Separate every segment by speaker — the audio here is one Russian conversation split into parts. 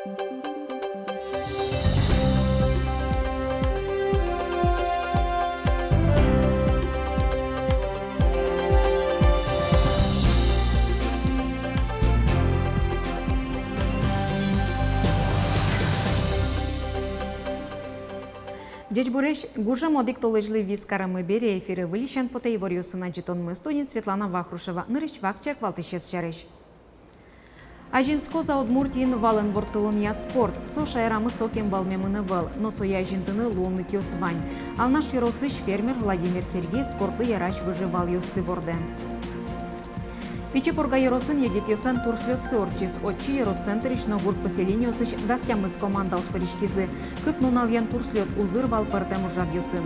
Speaker 1: Дядь Буреш, гуже модик толежли вискарами бери ефири вылищен потей ворюсына житон мыстунин Светлана Вахрушева. Нырыш вакчак валтышес чареш. Ажинско за Удмуртин вален вортылын спорт. Со шайрамы сокем балмемыны выл. Но соя жинтыны лунны кёс вань. Ал наш еросыш фермер Владимир Сергеев спортлы ярач выживал ёсты ворде. Пичепурга еросын едет ёсан турслёт сорчис. Отчи еросцентриш на гурт поселению сыч дастямыз команда успоришкизы. Кык нунальян турслёт узыр вал партем ужад ёсын.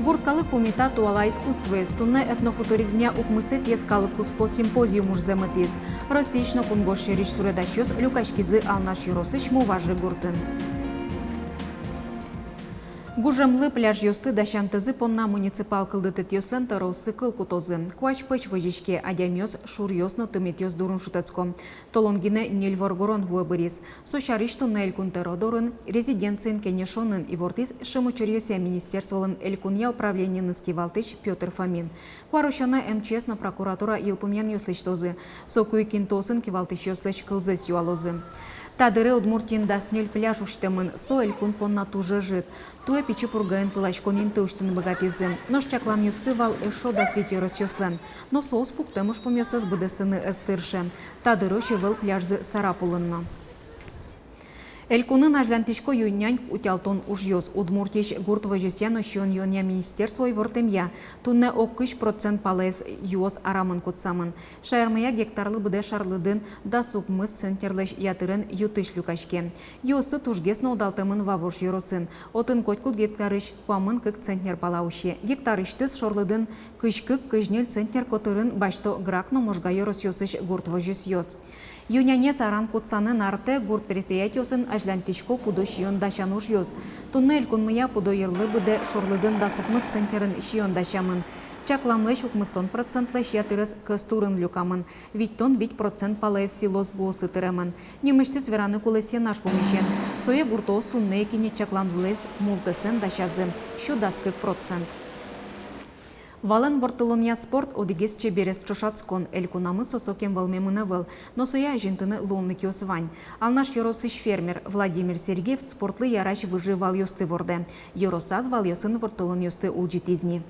Speaker 1: Гурткалы кумита туала искусстве, стунне этнофутуризмя укмысет ескалы куспо симпозиум уж замытис. Росично кунгош шериш суредащёс люкашкизы алнаш еросыч муважы гуртын. Гужемлы пляж ёсты дащантызы понна муниципал кылдытыт ёсын таросы кыл кутозы. Куач пыч вожичке адямёс шур ёсно тымет ёс дурун шутецко. Толонгине нельворгорон вуэбырис. Сошаришту на элькун теродорын, резиденцин кенешонын и вортис шымучерьёся министерстволын элькунья управление ныски валтыч Петр Фомин. Куарощана МЧС на прокуратура илпумян ёслычтозы. Сокуй кинтосын кивалтыч ёслыч кылзыс юалозы. Тадыры Удмуртин даснель пляж уштемын, со элькун понна туже жит. Туе пичи пургаен пылачконин тыуштын богатизы. Нож чаклан юсы вал эшо да свете росёслен. Но соус пуктемуш помёсыз быдыстыны эстырше. Тадыры шевел пляжзы сарапулынна. Элькунын аждантишко юнянь утялтон уж ёс. Удмуртиш гурт вожесяно щон юня министерство и вортемья. Тунне оккыш процент палес юос арамын кутсамын. Шайырмая гектарлы быде шарлыдын да сукмыс центерлеш ятырын ютыш люкашке. Юосы тужгесно удалтымын вавош юросын. Отын котькут гектарыш куамын кык центнер палауще. Гектарыштыз шорлыдын кыш-кык кыжнел центнер котырын башто гракно можга юрос ёсыш гурт вожес ёс. Юняне саран кутсаны нарте гурт предприятиосын ажлантичко пудо шион дачан уж ёс. Туннель кунмыя пудо йырлы быде шорлыдын да сукмыс центерын шион дачамын. Чакламлеш укмыстон процентлеш ятырыс кыстурын люкамын. Виттон 5% палес силос госы тыремын. Немыштыз вераны кулесе наш помещен. Сое гуртоос туннейкине чакламзлес мултесен дачазы. Щудаскык процент. Вален вортылония спорт одигес чеберес чошацкон элькунамы сосокем валмемыны выл, но соя жинтыны лунны кёсвань. Алнаш еросыш фермер Владимир Сергеев спортлы ярач выживал ёсты ворде. Еросаз вал ёсын вортылон ёсты улжитизни.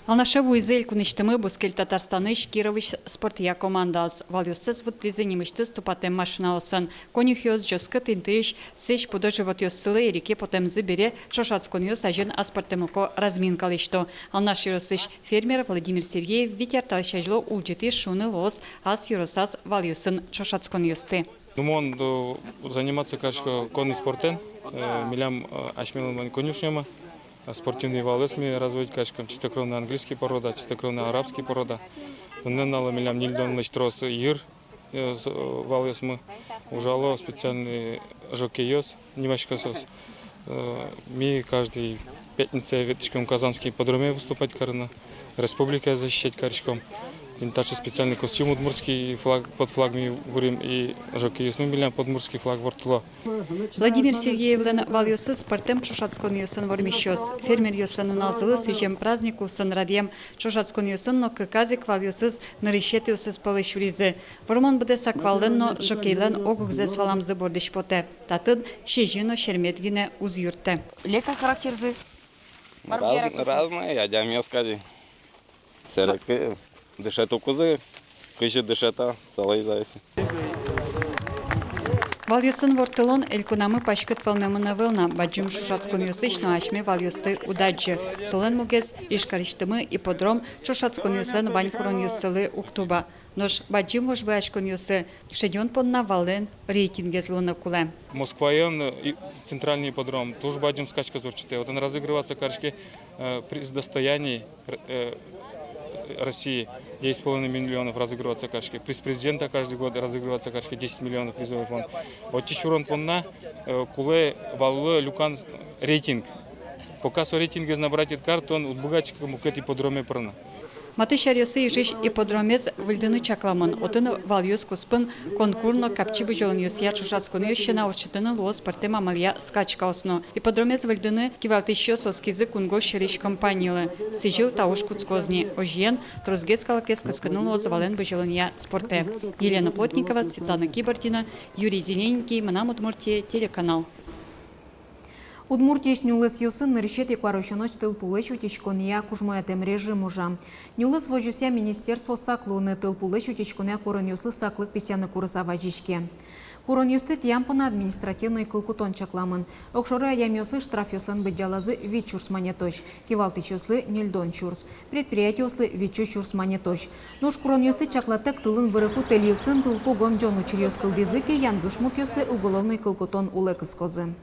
Speaker 2: Алнаша вуйзель куныштымы Бускель Татарстаныш Кирович спортия командас. Валюсыз вот лизы немышты ступатем машиналысын. Конюх ёс жёскы тынтыш, сеч пудо живот ёс сылы и реке потем забере шошацкон ёс ажен аспортемуко разминкалышто. Алнаш юросыш фермер Владимир Сергеев витер талшажло улжити шуны лос, ас юросаз валюсын шошацкон ёсты.
Speaker 3: Думон заниматься кашко конный спортен, милям ашмилан конюшняма. Спортивные валесми разводить качкам, чистокровная английская порода, чистокровная арабская порода. Ненала милям нильдон ночтрос ир валесмы, ужало специальный жокейос, немашка сос. Ми каждый пятница веточком казанский подроме выступать карна, республика защищать карчком. Также специальный костюм удмуртский флаг под флагами вурим и жокейос, мы милям подмуртский флаг вортула.
Speaker 2: Владимир Сергеевлен валюсы спортем чошацкон ёсын вормищёс. Фермер ёслен уналзылы сычем праздник улсын радием чошацкон ёсын, но кыказик валюсыз нарышеты усыз палышуризы. Вормон буде саквалден, но жокейлен огугзес валамзы бордыш поте. Татыд шежино шерметгине уз юрте.
Speaker 4: Лека характерзы?
Speaker 5: Разные, я дямёскади. Сереки дышет укузы, кыжы дышета, салай зайсы.
Speaker 2: Валюсын вортылон элькунамы пашкыт валмемына вылна, баджим шушацкон ёсычно ашме валюсты удаджы. Солен мугез ишкариштымы ипподром шушацкон ёслен ванькурон ёсылы уктуба. Нож баджим вож вачкон ёсы шедён понна вален рейтингез луна куле.
Speaker 3: Москваен центральный ипподром, тоже баджим скачка зурчатый. Вот он разыгрывается качки при достоянии России 10,5 миллионов разыгрываться качки. Приз президента каждый год разыгрываться качки 10 миллионов призовой фонд. Вот чичурон понна куле валлы люкан рейтинг. Пока со рейтинг набрать карту, он богачка мукети подроме прана.
Speaker 2: Мати шарьосы ежиш ипподромез выльдыны чакламын. Отын валюс куспын конкурно капчибы жолын юсия чушацкуны ющена учетыны луос партем амалия скачка осно. Ипподромез выльдыны кивалтыщё соскизы кунго шериш компаниялы. Сижил тауш куцкозни. Ожьен трозгецкала кескасканы луос вален быжолыния спорте. Елена Плотникова, Светлана Кибордина, Юрий Зелененький, Манам Удмуртия, телеканал.
Speaker 1: Удмуртия нюлес юсын нарищет екварощаноч тыл пулеч утечкония кужмоятем режим уже. Нюлес вожуся министерство саклуны тыл пулеч утечкония корын юслы саклык песяны курыса вajishke. Курын юстет ямпына административный кылкутон чакламын. Окшоры аям юслы штраф юслын быджалазы вичурс манеточ. Кивалтыч юслы нельдон чурс. Предприятие юслы вичу чурс манеточ. Нуш курын юстет чаклатек тылын вырыку тел юсын тылпу гомджон учерьёз кылдизыке янгышмурт юсты уголовный кылкутон улекыскозы.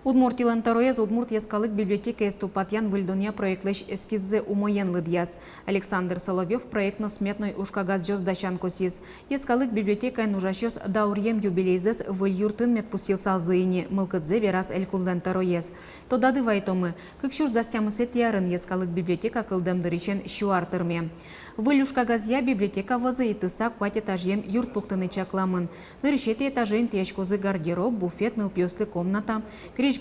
Speaker 1: Удмуртилан тароез Удмурт ескалык библиотека эступатян выльдония проектлеш эскиззе умоен лыдьяс. Александр Соловьев проектно-сметной ушкагаз жёс дачан косиз. Ескалык библиотека нужащёс даурьем юбилейзес в юртын медпусил салзыйни мылкыдзе верас элькулден тароез. Тодады вайтомы, кыкшур дастямысет ярын ескалык библиотека кылдемдыричен шуартырме. Вылюшкагазья библиотека вазыйтыса квать этажем юрт пухтыны чакламын. Нырышете этажен течкозы гардероб, буфет, нылпёсты комната.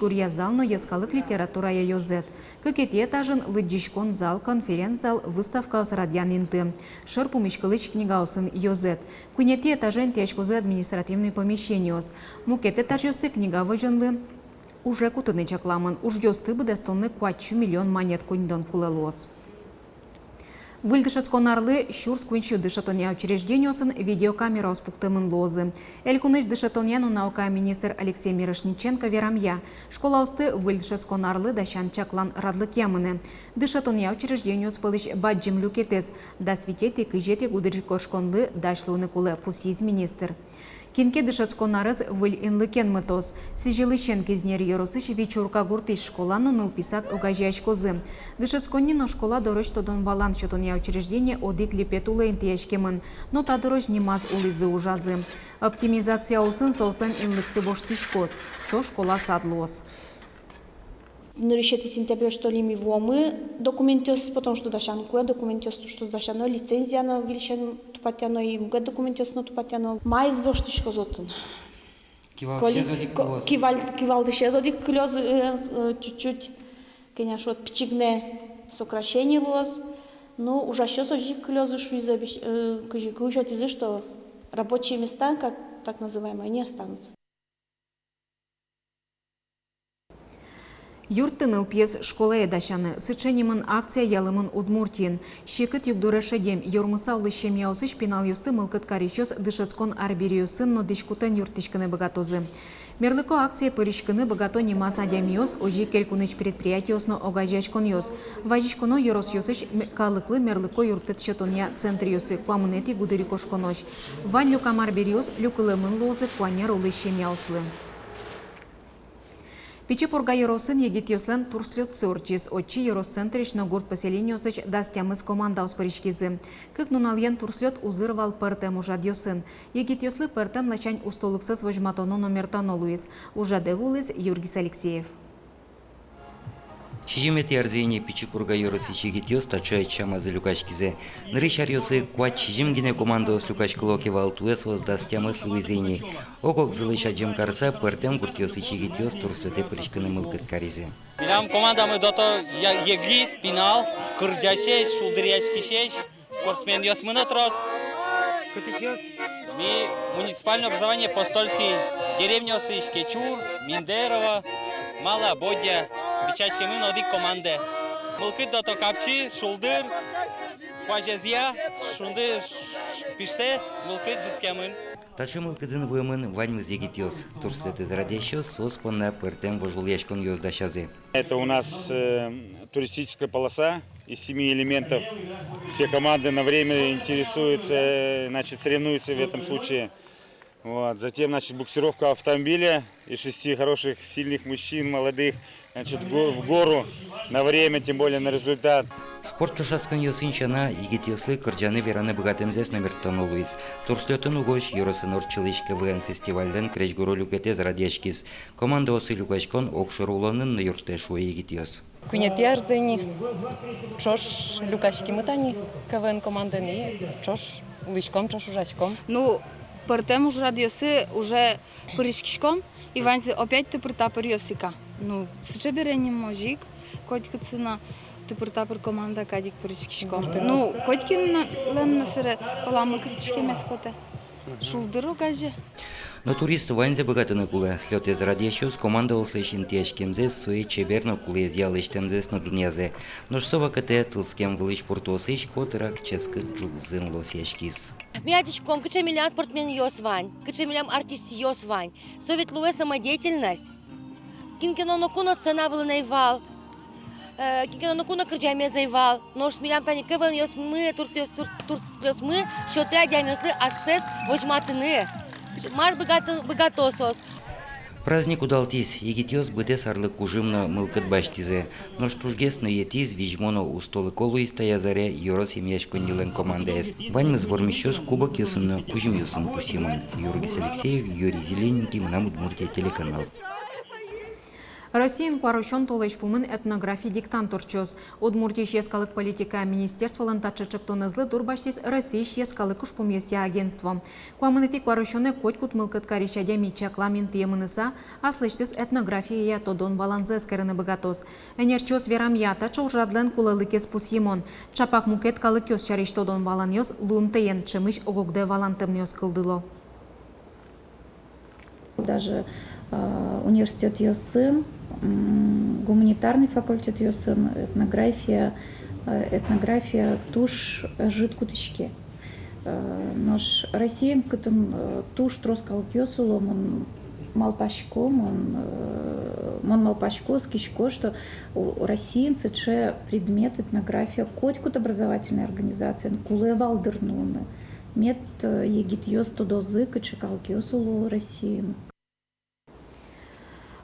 Speaker 1: Гурья зал, но ескалык литература я йозет. Кыкете этажен лыджишкон зал, конференц-зал, выставка с радианинты. Шерпу мишкалыч книгаусын йозет. Кунете этажен течкозы административный помещениос. Мукет этажёсты книга выженлы. Уже кутыны чакламын. Уж ёсты бы дестонны 4 миллион монет куньдон кулелос. Выльдышецконарлы щурс кунчу дышатония учреждениосын видеокамера успуктымын лозы. Элькуныч дышатонияну наука министр Алексей Мирошниченко верамья. Школа усты выльдышецконарлы дащан чаклан радлык ямыны. Дышатония учреждениос пылыш баджим люкетес. Да светети кыжети гудырикошконлы дашлуны кулы пусиз министр. Кинке дышацконарыз выль инлыкен мытос. Сижилыщен кизнер йоросыш вечурка гуртыш школаны нылписат огажяч козы. Дышацконнино школа дорож тодон баланс счетония учреждения одик липетулы интияшкемын, но та дорож немаз улизы ужазы. Оптимизация усын соуслен инлыксы боштышкоз, со школа садлос.
Speaker 4: На решете сентября что ли ми вомы документиос, потому что дашан кое документиос, что дашано лицензия на вилшен тупатяно и мга документиос на тупатяно. Май звоштышко зотын. Кивал дышезодик клёз чуть-чуть, конечно, от пичигне сокращение лоз, но уже сейчас ожик клёзы шуиза кыжи, что рабочие места, как так называемые, не останутся.
Speaker 1: Юрттын пьес школа эдашаны, сыченимын акция ялымын Удмуртин. Щекыт югдурешедем, йормыса улышем яусыш пенал юсты мылкыт каричос дышецкон арбириусын, но дишкутен юртышканы богатозы. Мерлыко акция пырышканы богато немас адямиос, ожи келькуныч предприятиосно огажачкон йос. Вajishконо йорос йосыш калыклы мерлыко юртет щетония центриосы, куамынети гудырикошконош. Вань люкам арбириос люкылымын лозы куанер улышем яуслы. Пичепурга йоросын егитьослен турслет сорчис, отчи йоросцентрич на город поселениосыч дастямыз команда успоришкизы. Как нунальен турслет узырвал пертем ужадьосын. Егитьослы пертем лачань устолыксыз вожматоно номертано луис. Ужадевулыз Юргис Алексеев.
Speaker 6: Шижимети арзейне Пичепурга йоросы чигитьос тачай чамазы люкачкизе. Нырышар йосы куач шижимгине командос люкачкылоки валтуэс воздастямыз луизейне. Окок зылыша джемкарса пертем гуртьосы чигитьос турслете пришканы мылтык каризе.
Speaker 7: Билам командамы дото егли, пинал, кырджашеш, шулдыряшкишеш, спортсмен йос мынатрос. Кытыхёс? Ми муниципальное образование Постольский, деревня Осышки, Чур, Миндерова, Мала Бодя, Бичачки мы нодик команде. Мылкыт дото капчи, шулдыр, кважезия, шулдыр пиште, мылкыт джускемын.
Speaker 6: Тачы мылкыдын вымын ваньмыз егитьос. Турслете зарадящос соспанна пертем вожульяшкон йоздашазе.
Speaker 8: Это у нас туристическая полоса из 7 элементов. Все команды на время интересуются, значит, соревнуются в этом случае Вот. Затем, значит, буксировка автомобиля и 6 хороших, сильных мужчин, молодых, значит, в гору на время, тем более на результат.
Speaker 6: Спорт чушацкан йосынчана егит йослы кырджаны вераны богатымзес намертон олуиз. Турслетын угош Йоросын орчылыш КВН фестивальден кречгуру люкетез радиашкиз. Команда осы люкачкон окшыр уланын юрте шуэ егит йос.
Speaker 9: Кунети арзени, чош люкачки мытани, КВН команданы, чош лычком, чош ужачком.
Speaker 10: Ну, портем уже радиосы, уже пырышкишком, и ванзи опять ты протапер йосика. Ну, сейчас берем мужик, котика цена, ты протапер команда кадик пырышкишком. Ну, котики лен на сыре паламлы кыстышки мескоте. Шулдыру газе.
Speaker 6: Но турист ванзе богатыны кулы. Слетез радиашус команда услышин тяжкемзес свои чеберно кулы изъялыштемзес на дуньязе. Но шсова кате тылскем вылыш портосыш котырак ческы джукзын лосяшкиз.
Speaker 11: Мядичком, кыча милям спортсмен йосвань, кыча милям артист йосвань. Совет луэ самодеятельность. Кинкино нокуна сцена был наивал. Кинкино нокуна кырджаме заивал. Но уж милям тани кыван йос мы, турт йос мы, счеты адям йослы ассес вожматыны. Маш богатосос.
Speaker 6: Праздник удалтиз, егитёс быде сарлы кужымна мылкыт баштизе. Но штужгесно етиз вижмоно устолы колу истаязаре Йорос емьяшко нилен командаес. Ваньмыз вормищёс кубок йосынна кужим йосын пусиман. Юргис Алексеев, Юрий Зелененький, Мнам Удмуртия телеканал.
Speaker 1: Россиян куарушон толеш пумын этнографии диктанторчоз. Удмуртиш ескалык политика министерства лантачачык тонызлы дурбашсис Российш ескалык ушпумьеся агентство. Куамынети куарушоне котькут мылкыт каричадя мичакламин тиемыныса, аслыштыс этнография тодон баланзе скерыны богатос. Энерчоз верам ята чаужадлен кулалыкес пусьемон. Чапак мукет калыкёс чариш тодон баланьос лунтеен чемыш огогде валантымнёс кылдыло.
Speaker 12: Даже университет ЙОСын, гуманитарный факультет ЙОСын, этнография туш жидкутычки. Нож Россиям кытын туш троскал кёсулом, он малпачком, он малпачко, скичко, что у Россиин сыче предмет этнография котькут образовательной организации, куле валдернуны. Мет егит йос тудозы кычекал кёсулу Россиин.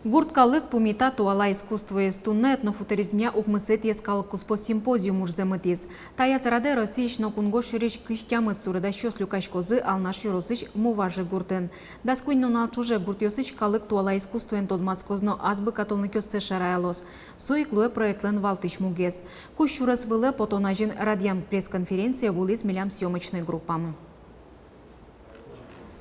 Speaker 1: Гурткалык пумита туала искусство истунна этнофутуризмя укмысет ескалыкус по симпозиум ужземытиз. Таяз раде Россиишно кунго шириш кыштямы сурыда щос люкашкозы алнаш юросыч муважы гуртын. Даскуйно налчуже гуртьосыч калык туала искусствуен тодмацкозно азбы католны кёсце шараялос. Суиклуе проектлен валтыш мугез. Кущурас вылы потонажин радиам пресс-конференция вылез милям съемочной группамы.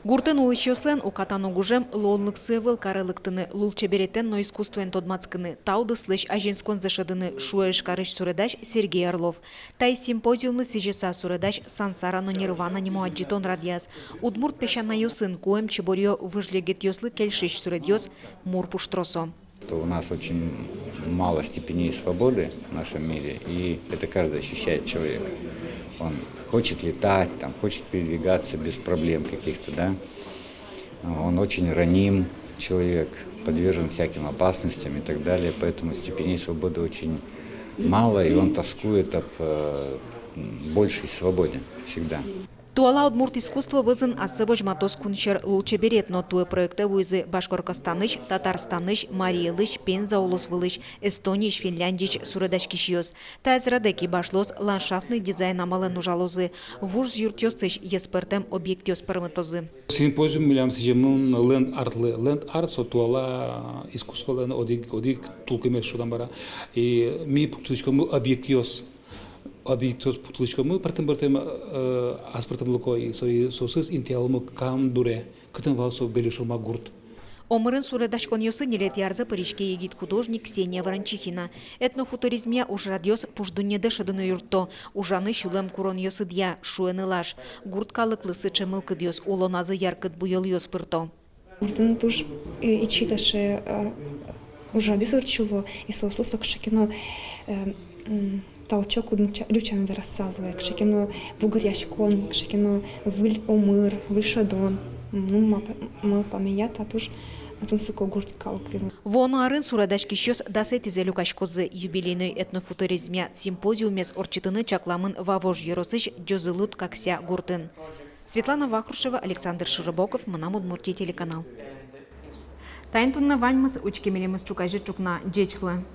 Speaker 1: Гуртын улычослен укатану гужем лонлык сывыл карылыктыны лулчебереттен но искусствуен тодмацкыны тауды слыш ажинскон зашадыны шуэш карыш суредач Сергей Орлов. Тай симпозиумны сижеса суредач Сансара но нирвана нему аджитон радиас. Удмурт пешана юсын куэм чеборьё выжлегет ёслы кельшиш суредьёс мурпуштросо.
Speaker 13: У нас очень мало степеней свободы в нашем мире, и это каждый ощущает человек. Он хочет летать, там, хочет передвигаться без проблем каких-то, да. Он очень раним человек, подвержен всяким опасностям и так далее, поэтому степеней свободы очень мало, и он тоскует об большей свободе всегда.
Speaker 1: Туала удмурт искусство вызын асывыж матос кунчер лучше берет, но туе проекты вызы Башкоркостаныч, Татарстаныч, Мариялыч, Пенза улус вылыч, Эстонич, Финляндич, Суредачкишьёс. Тайзрадеки башлос ландшафтный дизайн амалы нужалозы. Вуж юртёсыч еспертем объектёс пармытозы.
Speaker 14: Симпозиум милям сижемун ленд арт со туала искусство лен одик тулкемес шудан бара. И ми путушкому объектёс. Объектос путлышкамы партем аспартамлыко и сосыз интиалмы кам дуре кытын валсо белешома гурт.
Speaker 1: Омырын суредашкон йосы нелет ярзы паричке егит художник Ксения Ворончихина. Этнофутуризмия уж радиос пуждунеде шадыны юртто. Ужаны шулем курон йосы дья шуэны лаш. Гурт калыклы сыче мылкы дьос улоназы яркыт буйол йос пырто.
Speaker 15: Гуртын туш и читаше уж радиос урчило и сосусок шакино толчок лючам верасалуе, кшекино бугуряшкон, кшекино выль омыр, выль шадон. Ну, мал памеят, а туж атун суко гурт калквин.
Speaker 1: Воно арын сурадашки щос дасетизе люкашкозы юбилейный этнофутуризмия симпозиумес орчитыны чакламын вавож еросыч джозылут какся гуртын.
Speaker 16: Светлана Вахрушева, Александр Широбоков, Манам Удмуртия телеканал.
Speaker 1: Тайн тунна ваньмас учки милимас чукайжи чукна джечлы.